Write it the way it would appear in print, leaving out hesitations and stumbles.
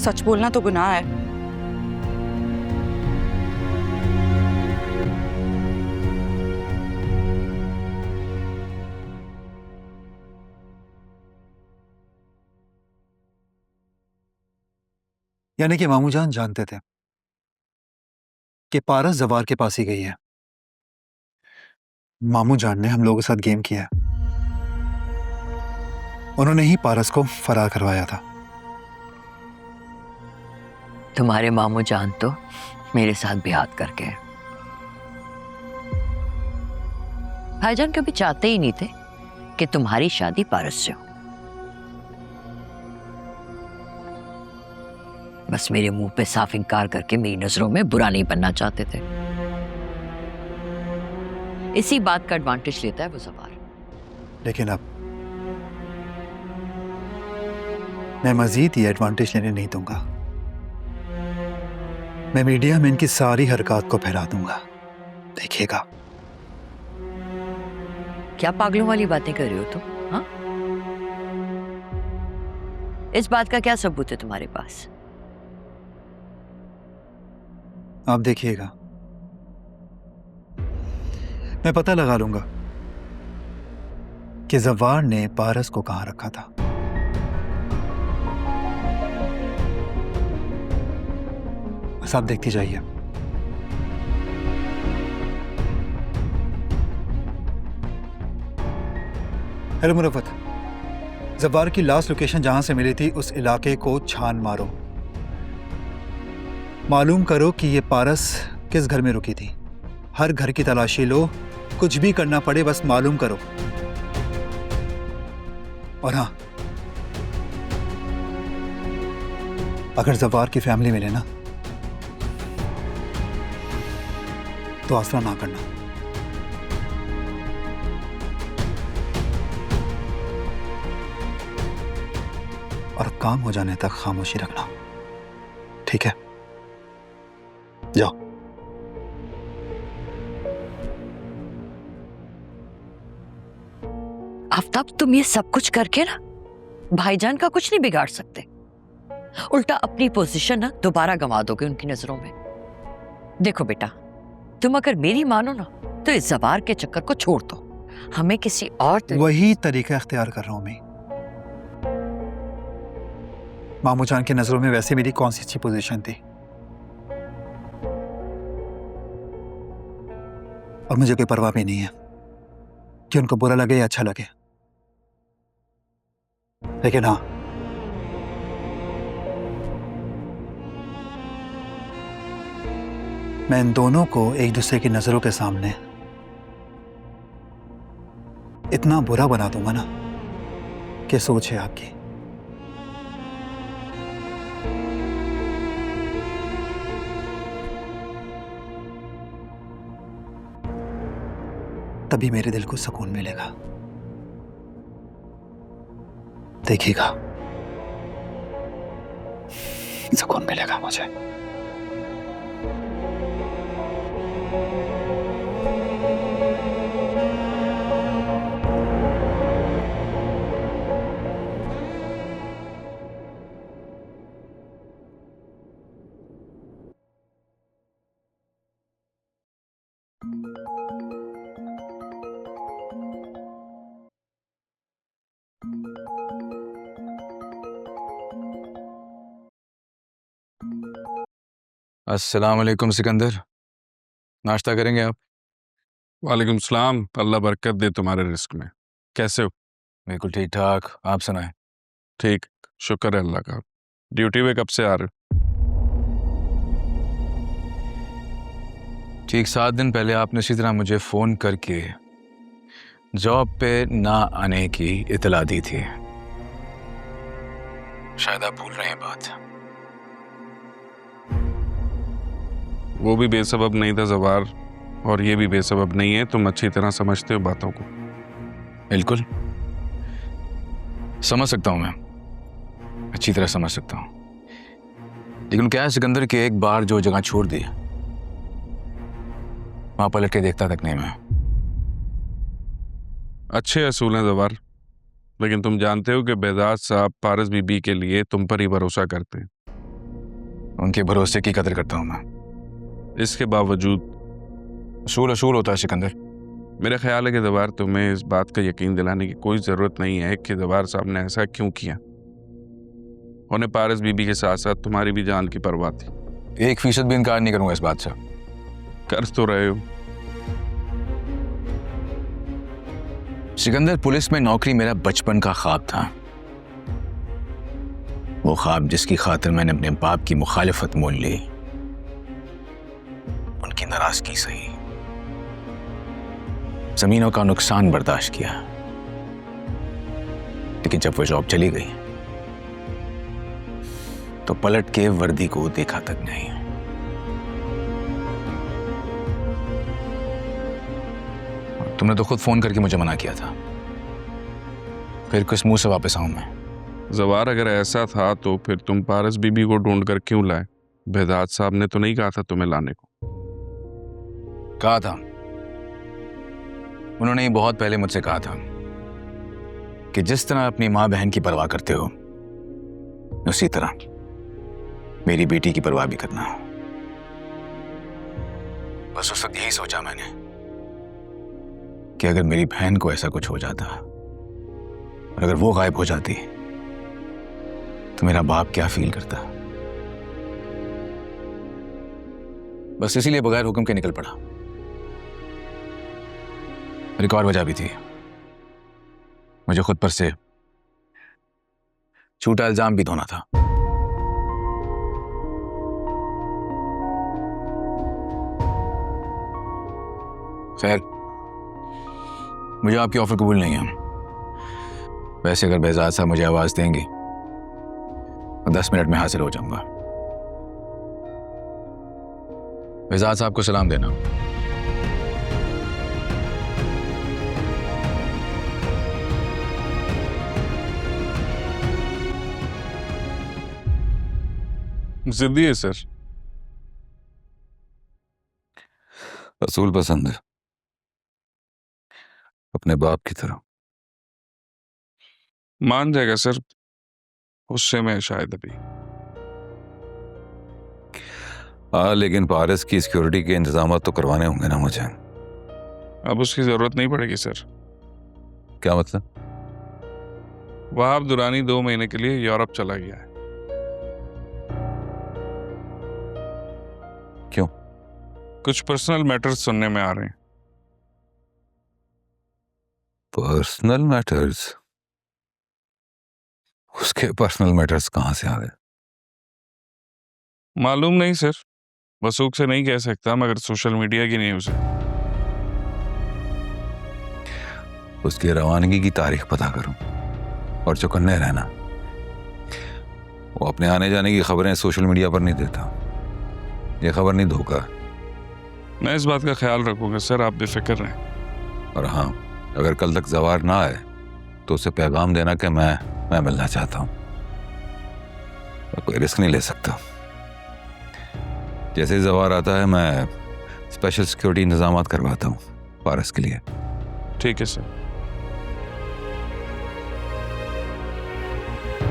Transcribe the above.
सच बोलना तो गुनाह है। यानी कि मामू जान जानते थे कि पारस जवार के पास ही गई है। मामू जान ने हम लोगों के साथ गेम किया है। उन्होंने ही पारस को फरार करवाया था। तुम्हारे मामू जान तो मेरे साथ भी हाथ करके हैं। भाईजान कभी चाहते ही नहीं थे कि तुम्हारी शादी पारस से हो। बस मेरे मुंह पे साफ इनकार करके मेरी नजरों में बुरा नहीं बनना चाहते थे। इसी बात का एडवांटेज लेता है वो जवार। लेकिन अब मैं मजीद ये एडवांटेज लेने नहीं दूंगा। मैं मीडिया में इनकी सारी हरकत को फैला दूंगा, देखिएगा। क्या पागलों वाली बातें कर रहे हो तुम? हाँ, इस बात का क्या सबूत है तुम्हारे पास? आप देखिएगा, मैं पता लगा लूंगा कि जवार ने पारस को कहां रखा था। बस आप देखती जाइए। हेलो मुरफ़त, जवार की लास्ट लोकेशन जहां से मिली थी उस इलाके को छान मारो। मालूम करो कि ये पारस किस घर में रुकी थी। हर घर की तलाशी लो, कुछ भी करना पड़े बस मालूम करो। और हाँ, अगर जवार की फैमिली मिले ना तो आसरा ना करना। और काम हो जाने तक खामोशी रखना, ठीक है? जाओ। आफ्ताब, तुम ये सब कुछ करके ना भाईजान का कुछ नहीं बिगाड़ सकते। उल्टा अपनी पोजीशन ना दोबारा गंवा दोगे उनकी नजरों में। देखो बेटा, तुम अगर मेरी मानो ना तो इस जवार के चक्कर को छोड़ दो। हमें किसी और वही तरीका इख्तियार कर रहा हूं मैं। मामू जान की नजरों में वैसे मेरी कौन सी अच्छी पोजीशन थी, और मुझे कोई परवाह भी नहीं है कि उनको बुरा लगे या अच्छा लगे। लेकिन हाँ, मैं इन दोनों को एक दूसरे की नजरों के सामने इतना बुरा बना दूंगा ना कि सोच है आपकी। तभी मेरे दिल को सुकून मिलेगा, देखिएगा। सुकून मिलेगा मुझे। अस्सलाम वालेकुम सिकंदर, नाश्ता करेंगे आप? वालेकुम सलाम। अल्लाह बरकत दे तुम्हारे रिस्क में। कैसे हो? बिल्कुल ठीक ठाक, आप सुनाएं। ठीक, शुक्र है अल्लाह का। ड्यूटी पे कब से आ रहे हो? ठीक 7 दिन पहले आपने इसी तरह मुझे फ़ोन करके जॉब पे ना आने की इतला दी थी। शायद आप भूल रहे हैं बात। वो भी बेसबब नहीं था जवार, और ये भी बेसबब नहीं है। तुम अच्छी तरह समझते हो बातों को। बिल्कुल समझ सकता हूं, मैं अच्छी तरह समझ सकता हूं। लेकिन क्या है सिकंदर कि एक बार जो जगह छोड़ दी वहां पलट के देखता तक नहीं मैं। अच्छे असूल हैं जवार, लेकिन तुम जानते हो कि बेजाज साहब पारस बीबी के लिए तुम पर ही भरोसा करते हैं। उनके भरोसे की कदर करता हूँ मैं। इसके बावजूद असूल असूल होता है सिकंदर। मेरा ख्याल है कि जवार तुम्हें इस बात का यकीन दिलाने की कोई ज़रूरत नहीं है कि जवार साहब ने ऐसा क्यों किया। उन्हें पारस बीबी के साथ साथ तुम्हारी भी जान की परवाह थी। 1% भी इनकार नहीं करूंगा इस बात से। कर तो रहे हो। सिकंदर, पुलिस में नौकरी मेरा बचपन का ख्वाब था। वो ख्वाब जिसकी खातिर मैंने अपने बाप की मुखालिफत मोल ली, उनकी नाराजगी सही, जमीनों का नुकसान बर्दाश्त किया, लेकिन जब वो जॉब चली गई तो पलट के वर्दी को देखा तक नहीं। तुमने तो खुद फोन करके मुझे मना किया था, फिर किस मुंह से वापस आऊं मैं? जवार, अगर ऐसा था तो फिर तुम पारस बीबी को ढूंढ कर क्यों लाए? बेदात साहब ने तो नहीं कहा था तुम्हें लाने को? कहा था, उन्होंने ही बहुत पहले मुझसे कहा था कि जिस तरह अपनी मां बहन की परवाह करते हो, उसी तरह मेरी बेटी की परवाह भी करना। बस उस वक्त यही सोचा मैंने कि अगर मेरी बहन को ऐसा कुछ हो जाता और अगर वो गायब हो जाती तो मेरा बाप क्या फील करता। बस इसीलिए बगैर हुक्म के निकल पड़ा। एक और वजह भी थी, मुझे खुद पर से झूठा इल्जाम भी धोना था। खैर, मुझे आपकी ऑफर कबूल नहीं है। वैसे अगर बेजाद साहब मुझे आवाज देंगे तो 10 मिनट में हाजिर हो जाऊंगा। बेजाद साहब को सलाम देना। जिद्दी है सर। असूल पसंद है, अपने बाप की तरह। मान जाएगा सर, गुस्से में शायद अभी। हाँ, लेकिन पारस की सिक्योरिटी के इंतजाम तो करवाने होंगे ना मुझे। अब उसकी जरूरत नहीं पड़ेगी सर। क्या मतलब? वहाब दुरानी 2 महीने के लिए यूरोप चला गया है। क्यों? कुछ पर्सनल मैटर्स सुनने में आ रहे हैं। Personal matters? उसके पर्सनल मैटर्स कहां से आ गए? मालूम नहीं सर, वसूख से नहीं कह सकता, मगर सोशल मीडिया की न्यूज़ है। उसकी रवानगी की तारीख पता करूं और चौकन्ने रहना। वो अपने आने जाने की खबरें सोशल मीडिया पर नहीं देता। ये खबर नहीं धोखा। मैं इस बात का ख्याल रखूंगा सर, आप बेफिक्र रहें। और हाँ, अगर कल तक जवार ना आए तो उसे पैगाम देना कि मैं मिलना चाहता हूं और कोई रिस्क नहीं ले सकता। जैसे ही जवार आता है मैं स्पेशल सिक्योरिटी इंतजामात करवाता हूं पारस के लिए। ठीक है सर।